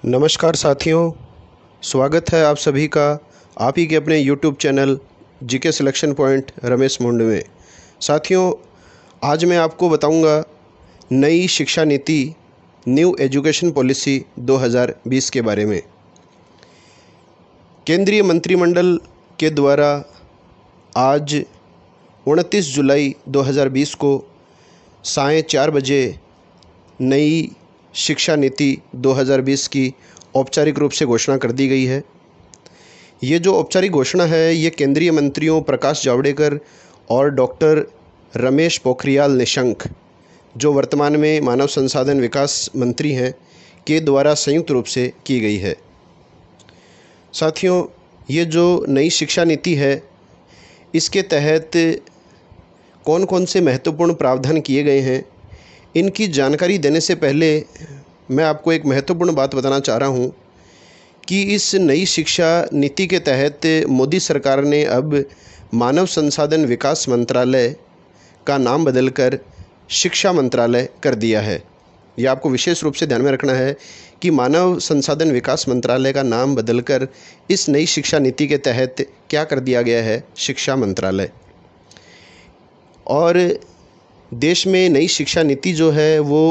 नमस्कार साथियों, स्वागत है आप सभी का आप ही के अपने YouTube channel GK selection point Ramesh मुंड में। साथियों, आज मैं आपको बताऊंगा नई शिक्षा नीति न्यू एजुकेशन पॉलिसी 2020 के बारे में। केंद्रीय मंत्रिमंडल के द्वारा आज 29 जुलाई 2020 को साढ़े 4 बजे नई शिक्षा नीति 2020 की औपचारिक रूप से घोषणा कर दी गई है। ये जो औपचारिक घोषणा है ये केंद्रीय मंत्रियों प्रकाश जावड़ेकर और डॉक्टर रमेश पोखरियाल निशंक, जो वर्तमान में मानव संसाधन विकास मंत्री हैं, के द्वारा संयुक्त रूप से की गई है। साथियों, ये जो नई शिक्षा नीति है इसके तहत कौन कौन से महत्वपूर्ण प्रावधान किए गए हैं, इनकी जानकारी देने से पहले मैं आपको एक महत्वपूर्ण बात बताना चाह रहा हूँ कि इस नई शिक्षा नीति के तहत मोदी सरकार ने अब मानव संसाधन विकास मंत्रालय का नाम बदलकर शिक्षा मंत्रालय कर दिया है। यह आपको विशेष रूप से ध्यान में रखना है कि मानव संसाधन विकास मंत्रालय का नाम बदलकर इस नई शिक्षा नीति के तहत क्या कर दिया गया है, शिक्षा मंत्रालय। और देश में नई शिक्षा नीति जो है वो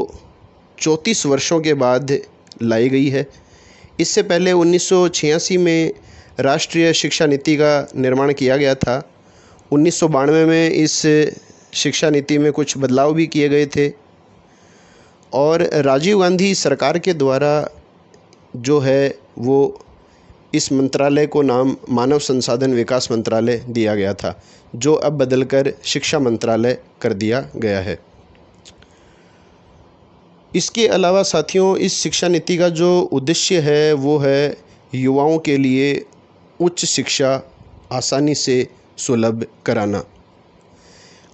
34 वर्षों के बाद लाई गई है। इससे पहले 1986 में राष्ट्रीय शिक्षा नीति का निर्माण किया गया था। 1992 में इस शिक्षा नीति में कुछ बदलाव भी किए गए थे और राजीव गांधी सरकार के द्वारा जो है वो इस मंत्रालय को नाम मानव संसाधन विकास मंत्रालय दिया गया था, जो अब बदलकर शिक्षा मंत्रालय कर दिया गया है। इसके अलावा साथियों, इस शिक्षा नीति का जो उद्देश्य है वो है युवाओं के लिए उच्च शिक्षा आसानी से सुलभ कराना।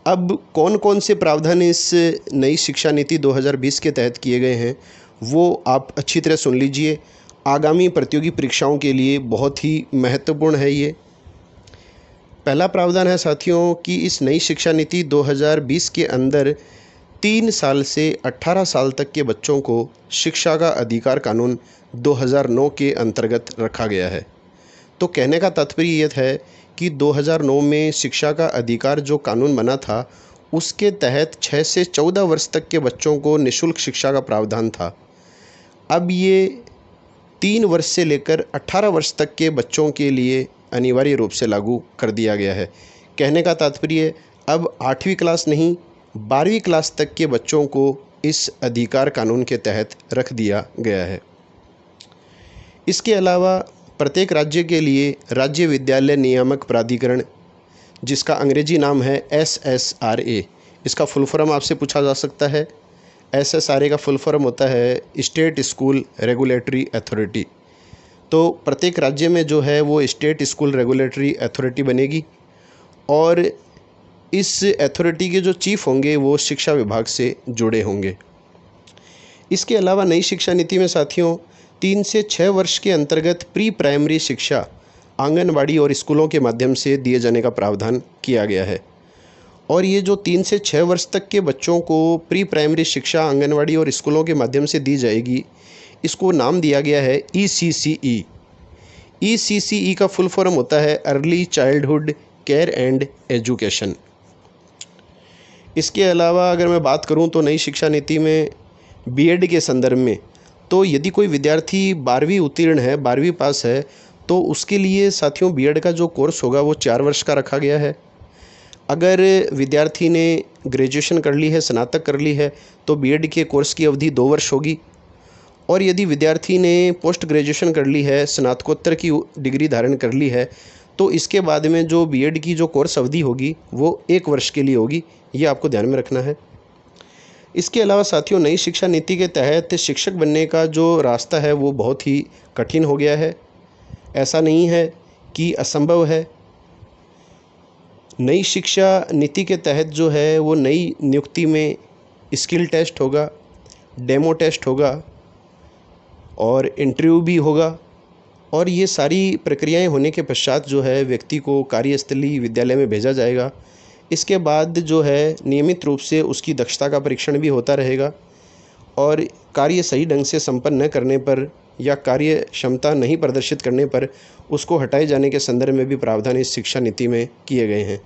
अब कौन कौन से प्रावधान इस नई शिक्षा नीति 2020 के तहत किए गए हैं वो आप अच्छी तरह सुन लीजिए। आगामी प्रतियोगी परीक्षाओं के लिए बहुत ही महत्वपूर्ण है ये। पहला प्रावधान है साथियों कि इस नई शिक्षा नीति 2020 के अंदर 3 साल से 18 साल तक के बच्चों को शिक्षा का अधिकार कानून 2009 के अंतर्गत रखा गया है। तो कहने का तात्पर्य यह है कि 2009 में शिक्षा का अधिकार जो कानून बना था उसके तहत 6 से 14 वर्ष तक के बच्चों को निःशुल्क शिक्षा का प्रावधान था। अब ये 3 वर्ष से लेकर 18 वर्ष तक के बच्चों के लिए अनिवार्य रूप से लागू कर दिया गया है। कहने का तात्पर्य अब 8वीं क्लास नहीं 12वीं क्लास तक के बच्चों को इस अधिकार कानून के तहत रख दिया गया है। इसके अलावा प्रत्येक राज्य के लिए राज्य विद्यालय नियामक प्राधिकरण, जिसका अंग्रेजी नाम है SSRA, इसका फुल फॉर्म आपसे पूछा जा सकता है। SSRA का फुल फॉर्म होता है स्टेट स्कूल रेगुलेटरी अथॉरिटी। तो प्रत्येक राज्य में जो है वो स्टेट स्कूल रेगुलेटरी अथॉरिटी बनेगी और इस अथॉरिटी के जो चीफ होंगे वो शिक्षा विभाग से जुड़े होंगे। इसके अलावा नई शिक्षा नीति में साथियों 3 से 6 वर्ष के अंतर्गत प्री प्राइमरी शिक्षा आंगनबाड़ी और स्कूलों के माध्यम से दिए जाने का प्रावधान किया गया है। और ये जो 3 से 6 वर्ष तक के बच्चों को प्री प्राइमरी शिक्षा आंगनवाड़ी और स्कूलों के माध्यम से दी जाएगी, इसको नाम दिया गया है ECCE। ECCE का फुल फॉर्म होता है early childhood care and education. इसके अलावा अगर मैं बात करूं तो नई शिक्षा नीति में बीएड के संदर्भ में, तो यदि कोई विद्यार्थी 12वीं उत्तीर्ण है, 12वीं पास है, तो उसके लिए साथियों बीएड का जो कोर्स होगा वो 4 वर्ष का रखा गया है। अगर विद्यार्थी ने ग्रेजुएशन कर ली है, स्नातक कर ली है, तो बीएड के कोर्स की अवधि 2 वर्ष होगी। और यदि विद्यार्थी ने पोस्ट ग्रेजुएशन कर ली है, स्नातकोत्तर की डिग्री धारण कर ली है, तो इसके बाद में जो बीएड की जो कोर्स अवधि होगी वो 1 वर्ष के लिए होगी। ये आपको ध्यान में रखना है। इसके अलावा साथियों नई शिक्षा नीति के तहत शिक्षक बनने का जो रास्ता है वो बहुत ही कठिन हो गया है। ऐसा नहीं है कि असंभव है। नई शिक्षा नीति के तहत जो है वो नई नियुक्ति में स्किल टेस्ट होगा, डेमो टेस्ट होगा और इंटरव्यू भी होगा। और ये सारी प्रक्रियाएं होने के पश्चात जो है व्यक्ति को कार्यस्थलीय विद्यालय में भेजा जाएगा। इसके बाद जो है नियमित रूप से उसकी दक्षता का परीक्षण भी होता रहेगा और कार्य सही ढंग से संपन्न न करने पर या कार्य क्षमता नहीं प्रदर्शित करने पर उसको हटाए जाने के संदर्भ में भी प्रावधान इस शिक्षा नीति में किए गए हैं।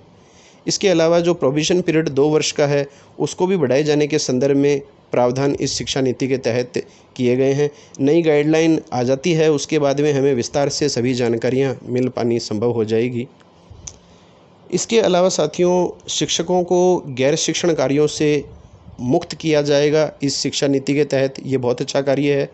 इसके अलावा जो प्रोविज़न पीरियड 2 वर्ष का है उसको भी बढ़ाए जाने के संदर्भ में प्रावधान इस शिक्षा नीति के तहत किए गए हैं। नई गाइडलाइन आ जाती है, उसके बाद में हमें विस्तार से सभी जानकारियाँ मिल पानी संभव हो जाएगी। इसके अलावा साथियों, शिक्षकों को गैर शिक्षण कार्यों से मुक्त किया जाएगा इस शिक्षा नीति के तहत। ये बहुत अच्छा कार्य है।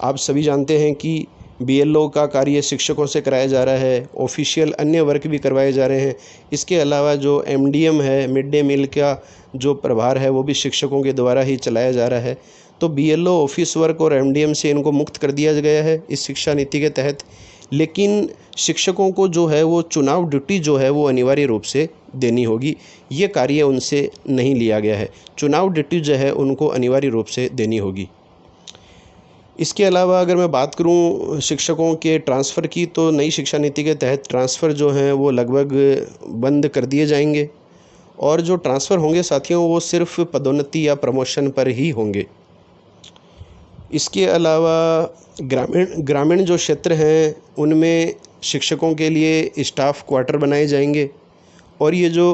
आप सभी जानते हैं कि बीएलओ का कार्य शिक्षकों से कराया जा रहा है, ऑफिशियल अन्य वर्क भी करवाए जा रहे हैं। इसके अलावा जो एमडीएम है, मिड डे मील का जो प्रभार है वो भी शिक्षकों के द्वारा ही चलाया जा रहा है। तो बीएलओ, ऑफिस वर्क और एमडीएम से इनको मुक्त कर दिया गया है इस शिक्षा नीति के तहत। लेकिन शिक्षकों को जो है वो चुनाव ड्यूटी जो है वो अनिवार्य रूप से देनी होगी। ये कार्य उनसे नहीं लिया गया है। चुनाव ड्यूटी जो है उनको अनिवार्य रूप से देनी होगी। इसके अलावा अगर मैं बात करूं शिक्षकों के ट्रांसफ़र की, तो नई शिक्षा नीति के तहत ट्रांसफ़र जो हैं वो लगभग बंद कर दिए जाएंगे और जो ट्रांसफ़र होंगे साथियों वो सिर्फ पदोन्नति या प्रमोशन पर ही होंगे। इसके अलावा ग्रामीण जो क्षेत्र हैं उनमें शिक्षकों के लिए स्टाफ क्वार्टर बनाए जाएंगे और ये जो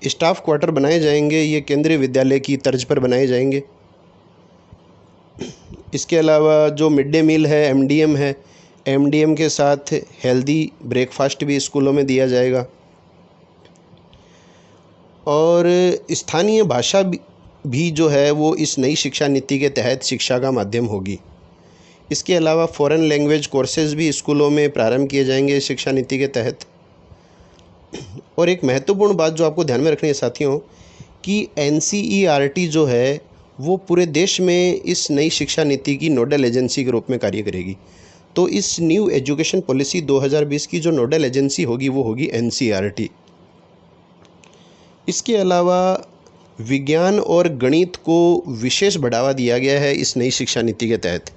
स्टाफ क्वार्टर बनाए जाएंगे ये केंद्रीय विद्यालय की तर्ज पर बनाए जाएंगे। इसके अलावा जो मिड डे मील है, एमडीएम है, एमडीएम के साथ हेल्दी ब्रेकफास्ट भी स्कूलों में दिया जाएगा और स्थानीय भाषा भी जो है वो इस नई शिक्षा नीति के तहत शिक्षा का माध्यम होगी। इसके अलावा फॉरेन लैंग्वेज कोर्सेज भी स्कूलों में प्रारंभ किए जाएंगे शिक्षा नीति के तहत। और एक महत्वपूर्ण बात जो आपको ध्यान में रखनी है साथियों कि एनसीईआरटी जो है वो पूरे देश में इस नई शिक्षा नीति की नोडल एजेंसी के रूप में कार्य करेगी। तो इस न्यू एजुकेशन पॉलिसी 2020 की जो नोडल एजेंसी होगी वो होगी एनसीईआरटी। इसके अलावा विज्ञान और गणित को विशेष बढ़ावा दिया गया है इस नई शिक्षा नीति के तहत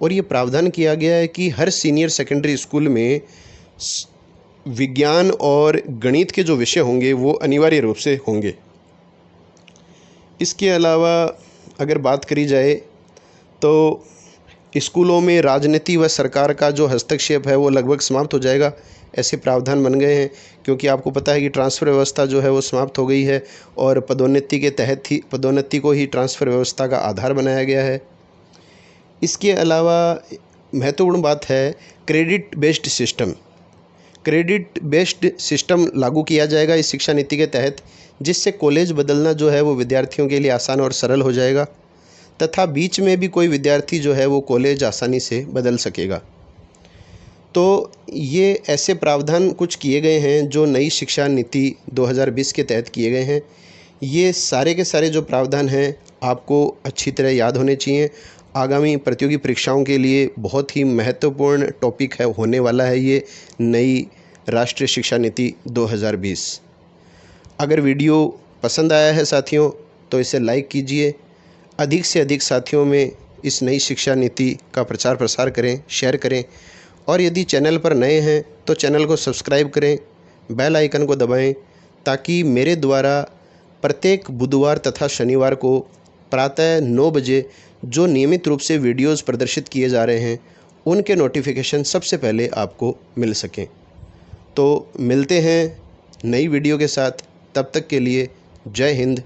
और ये प्रावधान किया गया है कि हर सीनियर सेकेंडरी स्कूल में विज्ञान और गणित के जो विषय होंगे वो अनिवार्य रूप से होंगे। इसके अलावा अगर बात करी जाए तो स्कूलों में राजनीति व सरकार का जो हस्तक्षेप है वो लगभग समाप्त हो जाएगा। ऐसे प्रावधान बन गए हैं क्योंकि आपको पता है कि ट्रांसफ़र व्यवस्था जो है वो समाप्त हो गई है और पदोन्नति के तहत ही पदोन्नति को ही ट्रांसफ़र व्यवस्था का आधार बनाया गया है। इसके अलावा महत्वपूर्ण बात है क्रेडिट बेस्ड सिस्टम लागू किया जाएगा इस शिक्षा नीति के तहत, जिससे कॉलेज बदलना जो है वो विद्यार्थियों के लिए आसान और सरल हो जाएगा तथा बीच में भी कोई विद्यार्थी जो है वो कॉलेज आसानी से बदल सकेगा। तो ये ऐसे प्रावधान कुछ किए गए हैं जो नई शिक्षा नीति 2020 के तहत किए गए हैं। ये सारे के सारे जो प्रावधान हैं आपको अच्छी तरह याद होने चाहिए। आगामी प्रतियोगी परीक्षाओं के लिए बहुत ही महत्वपूर्ण टॉपिक है होने वाला है ये नई राष्ट्रीय शिक्षा नीति 2020। अगर वीडियो पसंद आया है साथियों तो इसे लाइक कीजिए, अधिक से अधिक साथियों में इस नई शिक्षा नीति का प्रचार प्रसार करें, शेयर करें और यदि चैनल पर नए हैं तो चैनल को सब्सक्राइब करें, बेल आइकन को दबाएं ताकि मेरे द्वारा प्रत्येक बुधवार तथा शनिवार को प्रातः 9 बजे जो नियमित रूप से वीडियोस प्रदर्शित किए जा रहे हैं उनके नोटिफिकेशन सबसे पहले आपको मिल सकें। तो मिलते हैं नई वीडियो के साथ, तब तक के लिए जय हिंद।